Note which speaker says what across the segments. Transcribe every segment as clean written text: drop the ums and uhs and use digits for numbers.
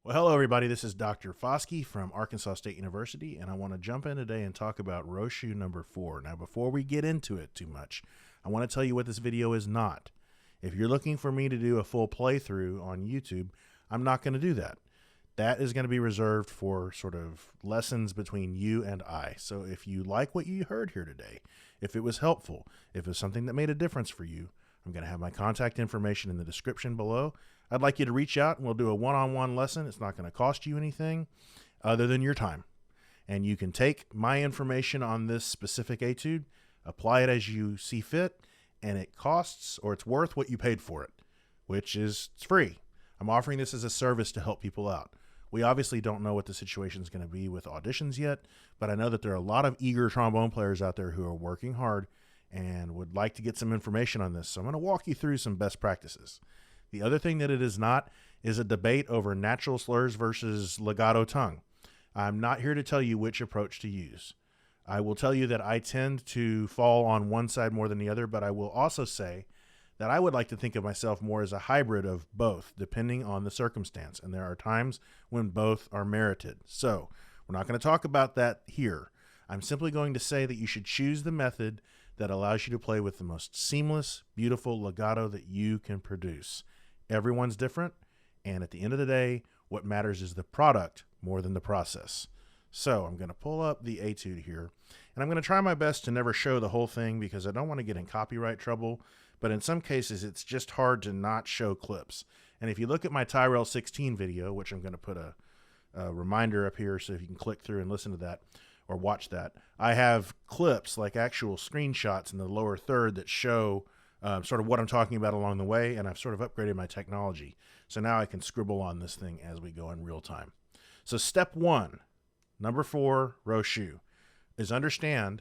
Speaker 1: Well, hello, everybody. This is Dr. Foskey from Arkansas State University, and I want to jump in today and talk about Rochut number 4. Now, before we get into it too much, I want to tell you what this video is not. If you're looking for me to do a full playthrough on YouTube, I'm not going to do that. That is going to be reserved for sort of lessons between you and I. So if you like what you heard here today, if it was helpful, if it was something that made a difference for you, I'm going to have my contact information in the description below. I'd like you to reach out and we'll do a one-on-one lesson. It's not going to cost you anything other than your time. And you can take my information on this specific etude, apply it as you see fit, and it costs or it's worth what you paid for it, which is it's free. I'm offering this as a service to help people out. We obviously don't know what the situation is going to be with auditions yet, but I know that there are a lot of eager trombone players out there who are working hard and would like to get some information on this. So I'm going to walk you through some best practices. The other thing that it is not is a debate over natural slurs versus legato tongue. I'm not here to tell you which approach to use. I will tell you that I tend to fall on one side more than the other, but I will also say that I would like to think of myself more as a hybrid of both, depending on the circumstance. And there are times when both are merited. So we're not going to talk about that here. I'm simply going to say that you should choose the method that allows you to play with the most seamless, beautiful legato that you can produce. Everyone's different, and at the end of the day, what matters is the product more than the process. So I'm going to pull up the etude here, and I'm going to try my best to never show the whole thing because I don't want to get in copyright trouble, but in some cases, it's just hard to not show clips. And if you look at my Tyrell 16 video, which I'm going to put a reminder up here so if you can click through and listen to that or watch that, I have clips like actual screenshots in the lower third that show sort of what I'm talking about along the way, and I've sort of upgraded my technology. So now I can scribble on this thing as we go in real time. So step 1, number 4, Rochut, is understand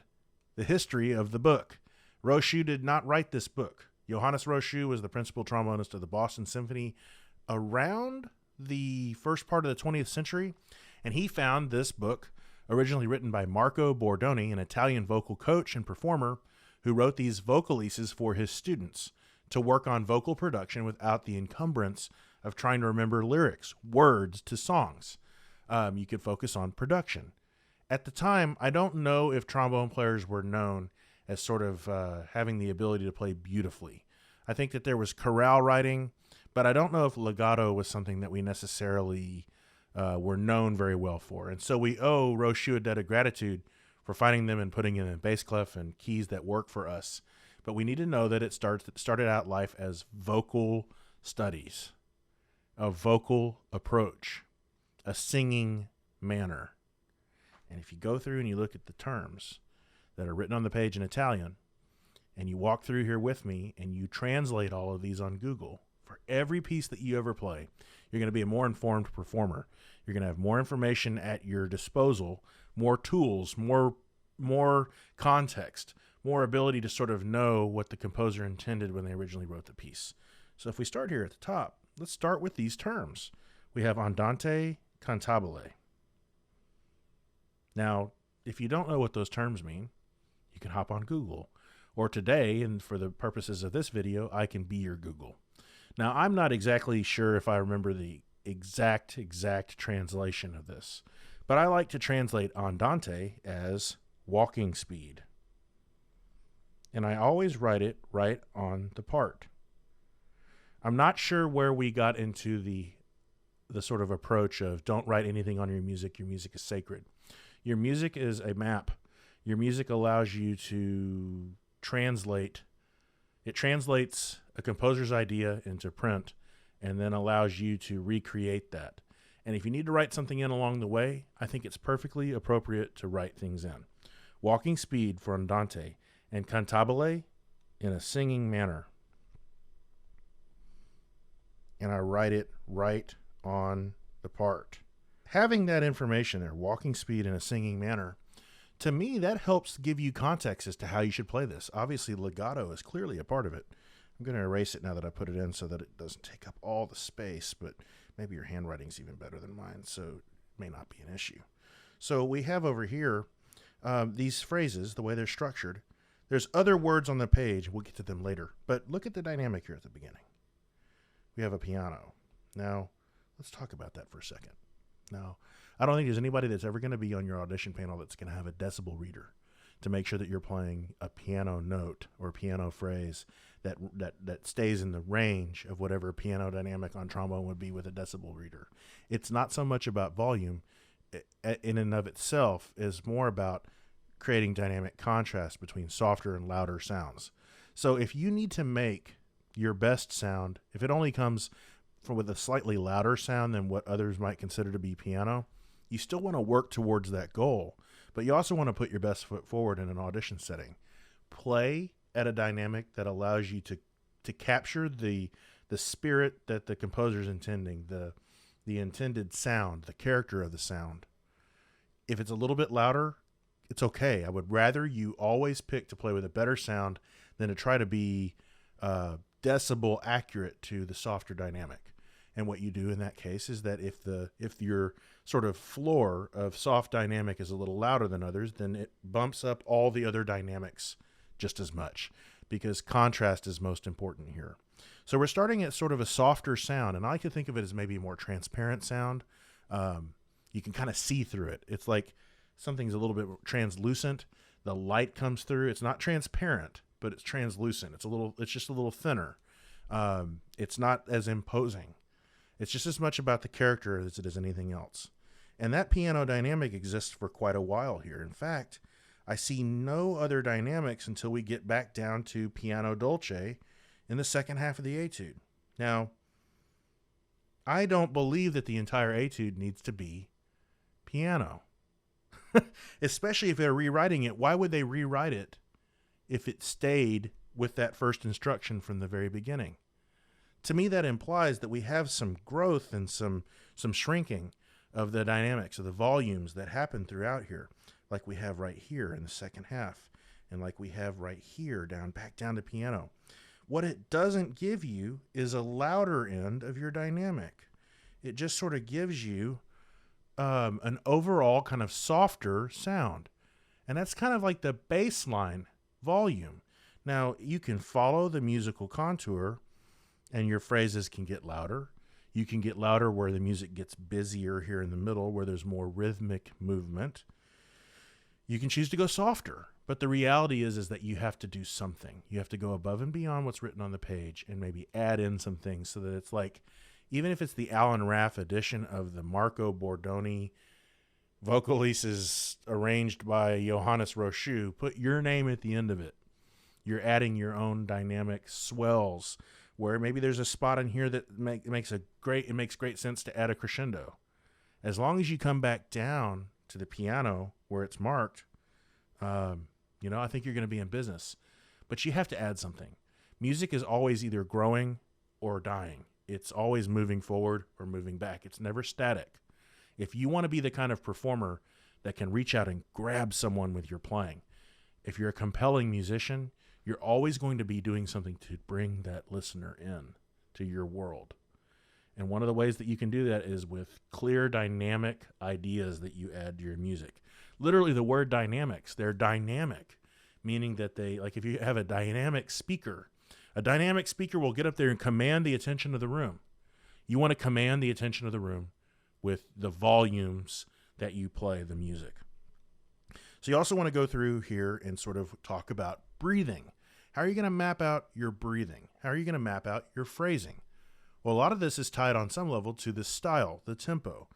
Speaker 1: the history of the book. Rochut did not write this book. Johannes Rochut was the principal trombonist of the Boston Symphony around the first part of the 20th century, and he found this book, originally written by Marco Bordogni, an Italian vocal coach and performer, who wrote these vocalises for his students to work on vocal production without the encumbrance of trying to remember lyrics, words to songs. You could focus on production. At the time, I don't know if trombone players were known as sort of having the ability to play beautifully. I think that there was chorale writing, but I don't know if legato was something that we necessarily were known very well for. And so we owe Rochut a debt of gratitude for finding them and putting them in bass clef and keys that work for us. But we need to know that it started out life as vocal studies, a vocal approach, a singing manner. And if you go through and you look at the terms that are written on the page in Italian, and you walk through here with me and you translate all of these on Google, for every piece that you ever play, you're going to be a more informed performer. You're going to have more information at your disposal, more tools, more context, more ability to sort of know what the composer intended when they originally wrote the piece. So if we start here at the top, let's start with these terms. We have andante cantabile. Now, if you don't know what those terms mean, you can hop on Google. Or today, and for the purposes of this video, I can be your Google. Now, I'm not exactly sure if I remember the exact translation of this, but I like to translate andante as walking speed. And I always write it right on the part. I'm not sure where we got into the sort of approach of don't write anything on your music is sacred. Your music is a map. Your music allows you to translate. It translates a composer's idea into print and then allows you to recreate that. And if you need to write something in along the way, I think it's perfectly appropriate to write things in. Walking speed for andante and cantabile in a singing manner. And I write it right on the part. Having that information there, walking speed in a singing manner, to me, that helps give you context as to how you should play this. Obviously, legato is clearly a part of it. I'm going to erase it now that I put it in so that it doesn't take up all the space, but maybe your handwriting's even better than mine, so it may not be an issue. So we have over here these phrases, the way they're structured. There's other words on the page. We'll get to them later. But look at the dynamic here at the beginning. We have a piano. Now, Let's talk about that for a second. Now, I don't think there's anybody that's ever going to be on your audition panel that's going to have a decibel reader to make sure that you're playing a piano note or piano phrase that stays in the range of whatever piano dynamic on trombone would be with a decibel reader. It's not so much about volume in and of itself, is more about creating dynamic contrast between softer and louder sounds. So if you need to make your best sound, if it only comes with a slightly louder sound than what others might consider to be piano, you still want to work towards that goal, but you also want to put your best foot forward in an audition setting. Play at a dynamic that allows you to capture the spirit that the composer's intending, the intended sound, the character of the sound. If it's a little bit louder, it's okay. I would rather you always pick to play with a better sound than to try to be decibel accurate to the softer dynamic. And what you do in that case is that if your sort of floor of soft dynamic is a little louder than others, then it bumps up all the other dynamics just as much, because contrast is most important here. So we're starting at sort of a softer sound, and I like to think of it as maybe a more transparent sound. You can kind of see through it. It's like something's a little bit translucent. The light comes through. It's not transparent, but it's translucent. It's just a little thinner. It's not as imposing. It's just as much about the character as it is anything else. And that piano dynamic exists for quite a while here. In fact, I see no other dynamics until we get back down to piano dolce in the second half of the etude. Now, I don't believe that the entire etude needs to be piano. Especially if they're rewriting it. Why would they rewrite it if it stayed with that first instruction from the very beginning? To me, that implies that we have some growth and some shrinking of the dynamics, of the volumes that happen throughout here, like we have right here in the second half, and like we have right here back down to piano. What it doesn't give you is a louder end of your dynamic. It just sort of gives you an overall kind of softer sound. And that's kind of like the baseline volume. Now, you can follow the musical contour, and your phrases can get louder. You can get louder where the music gets busier here in the middle, where there's more rhythmic movement. You can choose to go softer, but the reality is that you have to do something. You have to go above and beyond what's written on the page and maybe add in some things so that it's like, even if it's the Alan Raff edition of the Marco Bordogni vocalises arranged by Johannes Rochut, put your name at the end of it. You're adding your own dynamic swells, where maybe there's a spot in here that makes great sense to add a crescendo. As long as you come back down to the piano where it's marked, I think you're going to be in business. But you have to add something. Music is always either growing or dying. It's always moving forward or moving back. It's never static. If you want to be the kind of performer that can reach out and grab someone with your playing, if you're a compelling musician, you're always going to be doing something to bring that listener in to your world. And one of the ways that you can do that is with clear dynamic ideas that you add to your music. Literally, the word dynamics, they're dynamic, meaning that if you have a dynamic speaker will get up there and command the attention of the room. You want to command the attention of the room with the volumes that you play the music. So you also want to go through here and sort of talk about breathing. How are you going to map out your breathing? How are you going to map out your phrasing? Well, a lot of this is tied on some level to the style, the tempo.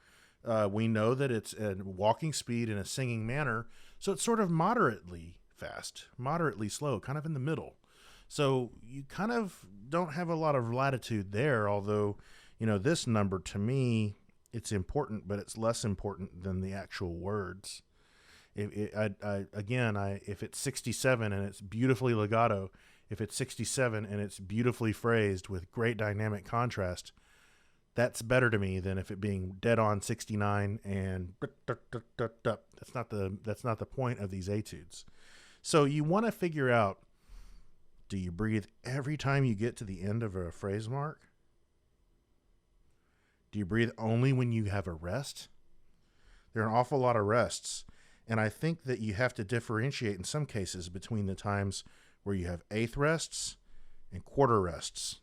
Speaker 1: We know that it's a walking speed in a singing manner, so it's sort of moderately fast, moderately slow, kind of in the middle. So you kind of don't have a lot of latitude there, although, this number to me, it's important, but it's less important than the actual words. If it's 67 and it's beautifully legato, if it's 67 and it's beautifully phrased with great dynamic contrast, that's better to me than if it being dead on 69 and that's not the point of these etudes. So you want to figure out, do you breathe every time you get to the end of a phrase mark? Do you breathe only when you have a rest? There are an awful lot of rests. And I think that you have to differentiate in some cases between the times where you have eighth rests and quarter rests.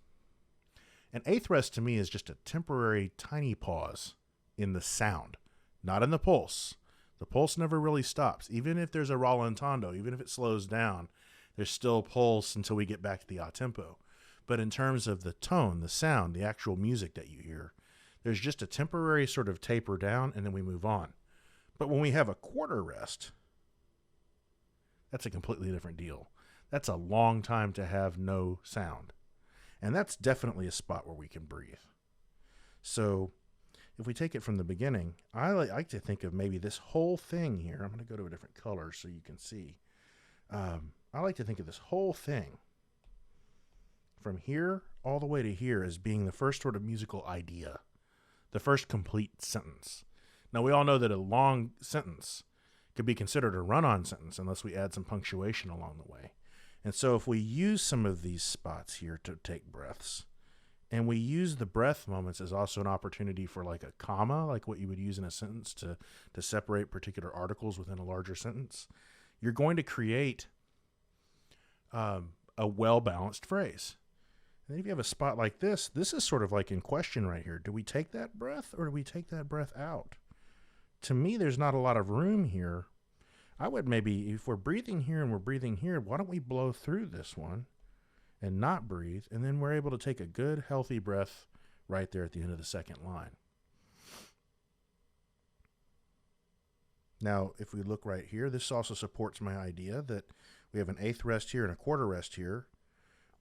Speaker 1: An eighth rest to me is just a temporary tiny pause in the sound, not in the pulse. The pulse never really stops. Even if there's a rallentando, even if it slows down, there's still pulse until we get back to the a tempo. But in terms of the tone, the sound, the actual music that you hear, there's just a temporary sort of taper down, and then we move on. But when we have a quarter rest, that's a completely different deal. That's a long time to have no sound. And that's definitely a spot where we can breathe. So if we take it from the beginning, I like to think of maybe this whole thing here. I'm going to go to a different color so you can see. I like to think of this whole thing from here all the way to here as being the first sort of musical idea, the first complete sentence. Now, we all know that a long sentence could be considered a run-on sentence unless we add some punctuation along the way. And so if we use some of these spots here to take breaths, and we use the breath moments as also an opportunity for like a comma, like what you would use in a sentence to separate particular articles within a larger sentence, you're going to create a well-balanced phrase. And then if you have a spot like this is sort of like in question right here. Do we take that breath or do we take that breath out? To me, there's not a lot of room here. I would maybe, if we're breathing here and we're breathing here, why don't we blow through this one and not breathe, and then we're able to take a good, healthy breath right there at the end of the second line. Now, if we look right here, this also supports my idea that we have an eighth rest here and a quarter rest here.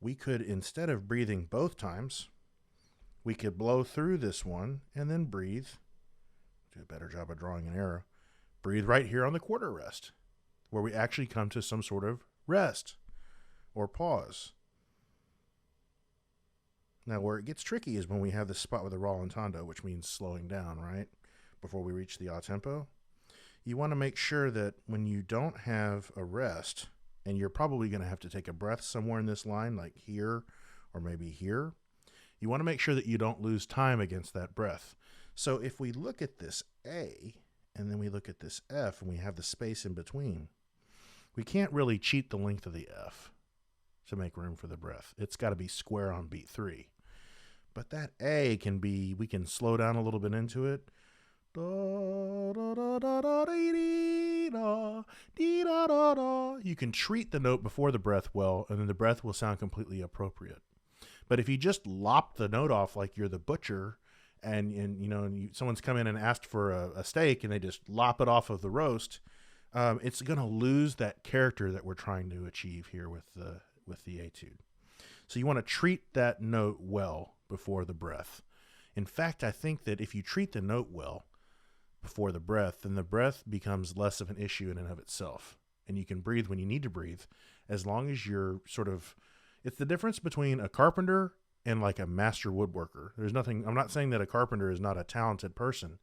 Speaker 1: We could, instead of breathing both times, we could blow through this one and then breathe. Do a better job of drawing an arrow. Breathe right here on the quarter rest, where we actually come to some sort of rest or pause. Now, where it gets tricky is when we have this spot with a rallentando, which means slowing down, right? Before we reach the a tempo. You want to make sure that when you don't have a rest, and you're probably going to have to take a breath somewhere in this line, like here or maybe here, you want to make sure that you don't lose time against that breath. So if we look at this A, and then we look at this F, and we have the space in between, we can't really cheat the length of the F to make room for the breath. It's got to be square on beat 3. But that A can be, we can slow down a little bit into it. You can treat the note before the breath well, and then the breath will sound completely appropriate. But if you just lop the note off like you're the butcher, and you know, someone's come in and asked for a steak, and they just lop it off of the roast, it's going to lose that character that we're trying to achieve here with the etude. So you want to treat that note well before the breath. In fact, I think that if you treat the note well before the breath, then the breath becomes less of an issue in and of itself. And you can breathe when you need to breathe, as long as you're sort of, it's the difference between a carpenter and like a master woodworker. There's nothing, I'm not saying that a carpenter is not a talented person,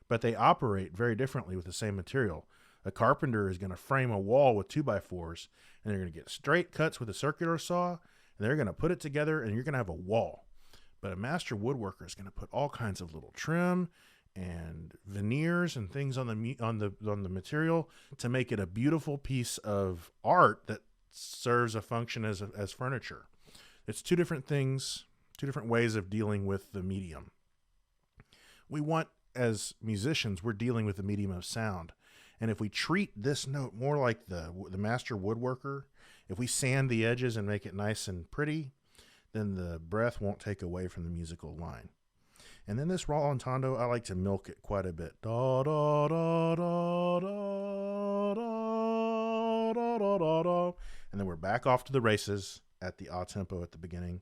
Speaker 1: but they operate very differently with the same material. A carpenter is going to frame a wall with 2x4s, and they're going to get straight cuts with a circular saw, and they're going to put it together, and you're going to have a wall. But a master woodworker is going to put all kinds of little trim and veneers and things on the material to make it a beautiful piece of art that serves a function as furniture. It's two different things, two different ways of dealing with the medium. We want, as musicians, we're dealing with the medium of sound. And if we treat this note more like the master woodworker, if we sand the edges and make it nice and pretty, then the breath won't take away from the musical line. And then this rallentando, I like to milk it quite a bit. Da, da, da, da, da, da, da, da, da, da. And then we're back off to the races at the a tempo at the beginning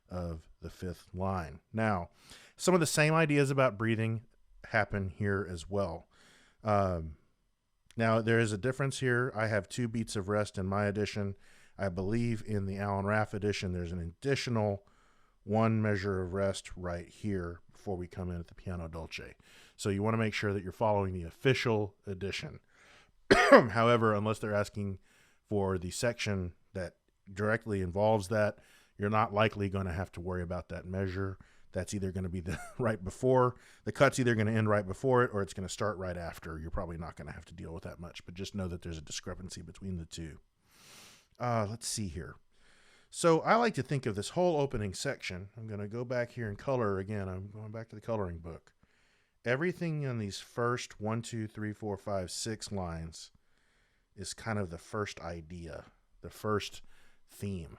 Speaker 1: of the 5th line. Now, some of the same ideas about breathing happen here as well. Now, there is a difference here. I have 2 beats of rest in my edition. I believe in the Alan Raff edition, there's an additional 1 measure of rest right here before we come in at the piano dolce. So you want to make sure that you're following the official edition. However, unless they're asking for the section that directly involves that, you're not likely going to have to worry about that measure. That's either going to be the right before, the cut's either going to end right before it, or it's going to start right after. You're probably not going to have to deal with that much, but just know that there's a discrepancy between the two. Let's see here. So I like to think of this whole opening section. I'm going to go back here and color again. I'm going back to the coloring book. Everything in these first 1, 2, 3, 4, 5, 6 lines is kind of the first idea, the first theme.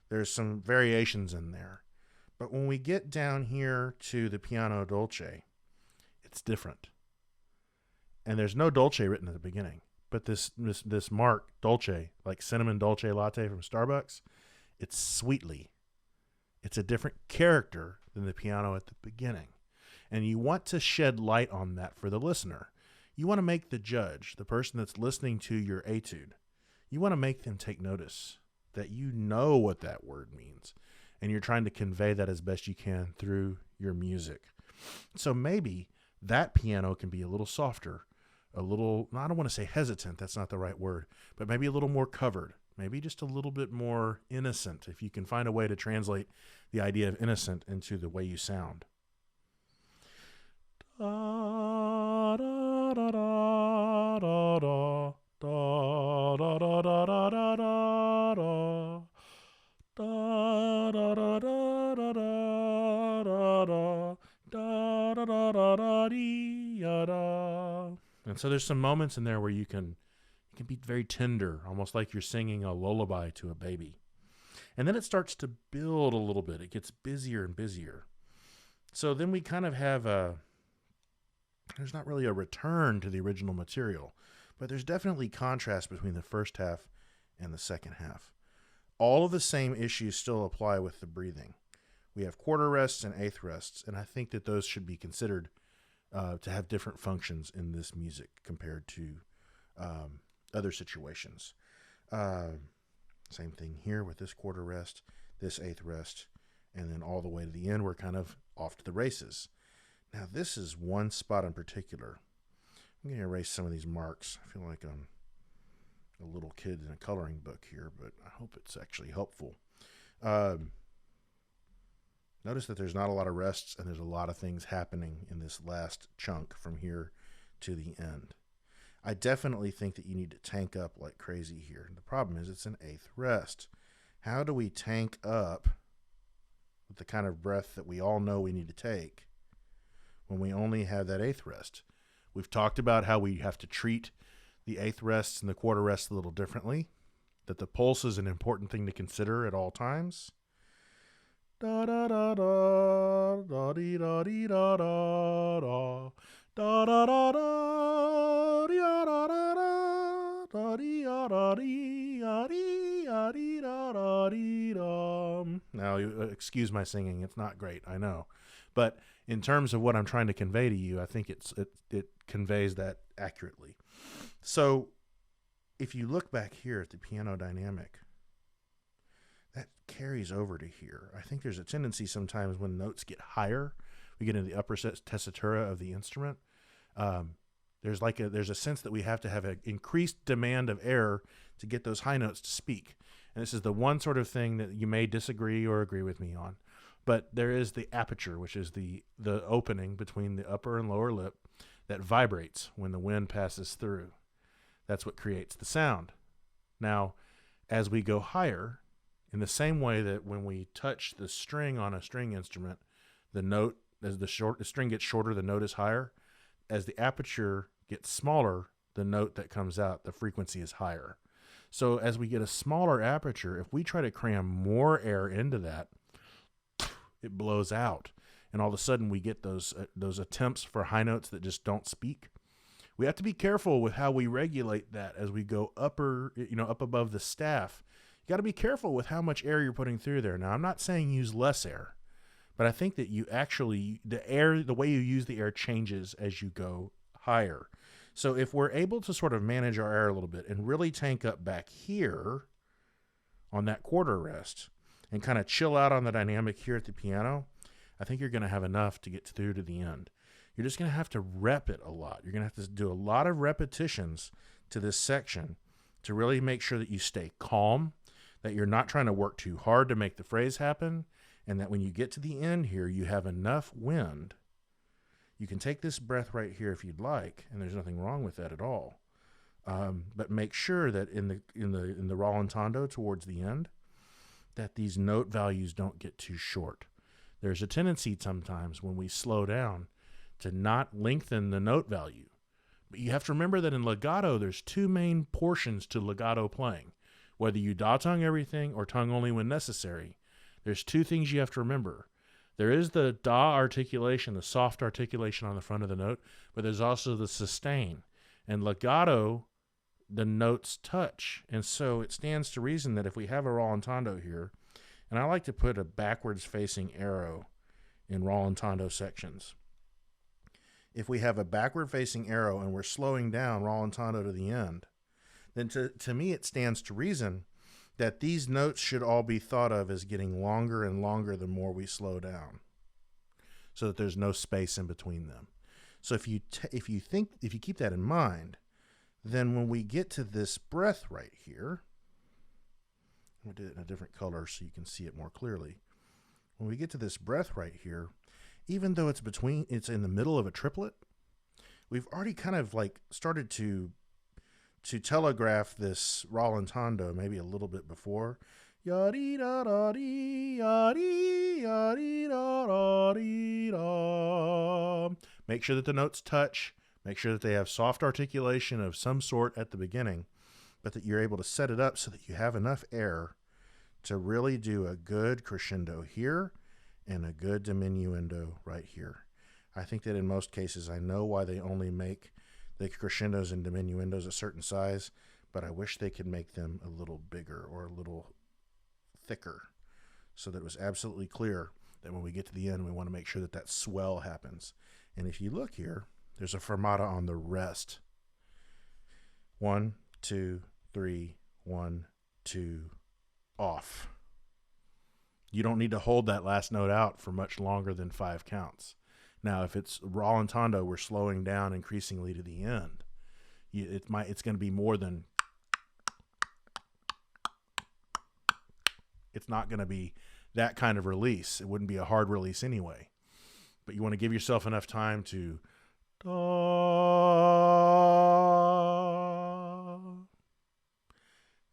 Speaker 1: There's some variations in there. But when we get down here to the piano dolce, it's different. And there's no dolce written at the beginning. But this mark, dolce, like cinnamon dolce latte from Starbucks, it's sweetly. It's a different character than the piano at the beginning. And you want to shed light on that for the listener. You want to make the judge, the person that's listening to your etude, you want to make them take notice that you know what that word means. And you're trying to convey that as best you can through your music. So maybe that piano can be a little softer, a little, I don't want to say hesitant, that's not the right word, but maybe a little more covered, maybe just a little bit more innocent, if you can find a way to translate the idea of innocent into the way you sound. Da, da, da, da, da, da, da, da, da, da, da, da, da. Da da da da da da da da da da da da dee da. And so there's some moments in there where you can be very tender, almost like you're singing a lullaby to a baby. And then it starts to build a little bit. It gets busier and busier. So then we kind of have there's not really a return to the original material, but there's definitely contrast between the first half and the second half. All of the same issues still apply with the breathing. We have quarter rests and eighth rests, and I think that those should be considered to have different functions in this music compared to other situations. Same thing here with this quarter rest, this eighth rest, and then all the way to the end, we're kind of off to the races. Now, this is one spot in particular. I'm going to erase some of these marks. I feel like I'm a little kid in a coloring book here, but I hope it's actually helpful. Notice that there's not a lot of rests and there's a lot of things happening in this last chunk from here to the end. I definitely think that you need to tank up like crazy here. The problem is it's an eighth rest. How do we tank up with the kind of breath that we all know we need to take when we only have that eighth rest? We've talked about how we have to treat the eighth rests and the quarter rests a little differently, that the pulse is an important thing to consider at all times. Da da da da da dee da dee da da da da da da da da da da da dee da da dee da dee da da dee da. Now, excuse my singing; it's not great, I know, but in terms of what I'm trying to convey to you, I think it conveys that accurately. So if you look back here at the piano dynamic, that carries over to here. I think there's a tendency sometimes when notes get higher, we get into the upper tessitura of the instrument. There's a sense that we have to have an increased demand of air to get those high notes to speak. And this is the one sort of thing that you may disagree or agree with me on. But there is the aperture, which is the opening between the upper and lower lip that vibrates when the wind passes through. That's what creates the sound. Now, as we go higher, in the same way that when we touch the string on a string instrument, the note, as the string gets shorter, the note is higher. As the aperture gets smaller, the note that comes out, the frequency is higher. So as we get a smaller aperture, if we try to cram more air into that, it blows out. And all of a sudden we get those attempts for high notes that just don't speak. We have to be careful with how we regulate that as we go up above the staff. You got to be careful with how much air you're putting through there. Now, I'm not saying use less air, but I think that the way you use the air changes as you go higher. So if we're able to sort of manage our air a little bit and really tank up back here on that quarter rest and kind of chill out on the dynamic here at the piano, I think you're going to have enough to get through to the end. You're just going to have to rep it a lot. You're going to have to do a lot of repetitions to this section to really make sure that you stay calm, that you're not trying to work too hard to make the phrase happen, and that when you get to the end here, you have enough wind. You can take this breath right here if you'd like, and there's nothing wrong with that at all. But make sure that in the rallentando towards the end, that these note values don't get too short. There's a tendency sometimes when we slow down to not lengthen the note value. But you have to remember that in legato, there's two main portions to legato playing. Whether you da-tongue everything or tongue only when necessary, there's two things you have to remember. There is the da articulation, the soft articulation on the front of the note, but there's also the sustain. And legato, the notes touch. And so it stands to reason that if we have a rallentando here, and I like to put a backwards facing arrow in rallentando sections. If we have a backward facing arrow and we're slowing down rallentando to the end, then to me it stands to reason that these notes should all be thought of as getting longer and longer the more we slow down, so that there's no space in between them. So if you keep that in mind, then when we get to this breath right here, I'm going to do it in a different color so you can see it more clearly. When we get to this breath right here, even though it's in the middle of a triplet, we've already kind of like started to telegraph this rallentando maybe a little bit before. Make sure that the notes touch. Make sure that they have soft articulation of some sort at the beginning, but that you're able to set it up so that you have enough air to really do a good crescendo here and a good diminuendo right here. I think that in most cases, I know why they only make the crescendos and diminuendos a certain size, but I wish they could make them a little bigger or a little thicker, so that it was absolutely clear that when we get to the end, we want to make sure that that swell happens. And if you look here, there's a fermata on the rest. 1, 2, 3, 1, 2, off. You don't need to hold that last note out for much longer than 5 counts. Now, if it's rallentando, we're slowing down increasingly to the end. It's going to be more than. It's not going to be that kind of release. It wouldn't be a hard release anyway. But you want to give yourself enough time to.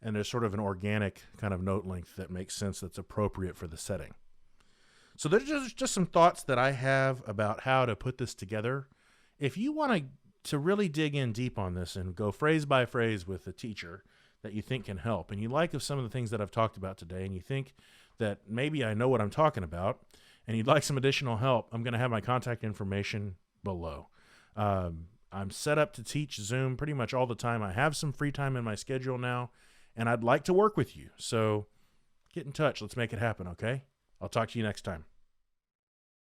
Speaker 1: And there's sort of an organic kind of note length that makes sense, that's appropriate for the setting. So there's just some thoughts that I have about how to put this together. If you want to really dig in deep on this and go phrase by phrase with a teacher that you think can help, and you like of some of the things that I've talked about today, and you think that maybe I know what I'm talking about, and you'd like some additional help, I'm going to have my contact information below. I'm set up to teach Zoom pretty much all the time. I have some free time in my schedule now, and I'd like to work with you. So get in touch. Let's make it happen, okay? I'll talk to you next time.